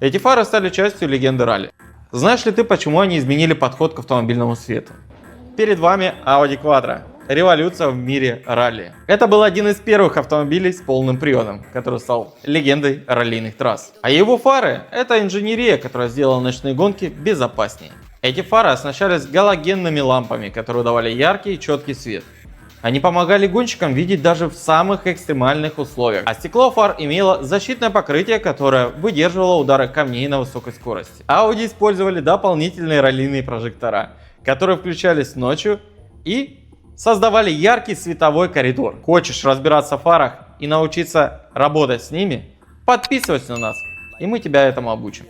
Эти фары стали частью легенды ралли. Знаешь ли ты, почему они изменили подход к автомобильному свету? Перед вами Audi Quattro. Революция в мире ралли. Это был один из первых автомобилей с полным приводом, который стал легендой раллийных трасс. А его фары — это инженерия, которая сделала ночные гонки безопаснее. Эти фары оснащались галогенными лампами, которые давали яркий и четкий свет. Они помогали гонщикам видеть даже в самых экстремальных условиях. А стекло фар имело защитное покрытие, которое выдерживало удары камней на высокой скорости. Audi использовали дополнительные раллийные прожектора, которые включались ночью и создавали яркий световой коридор. Хочешь разбираться в фарах и научиться работать с ними? Подписывайся на нас, и мы тебя этому обучим.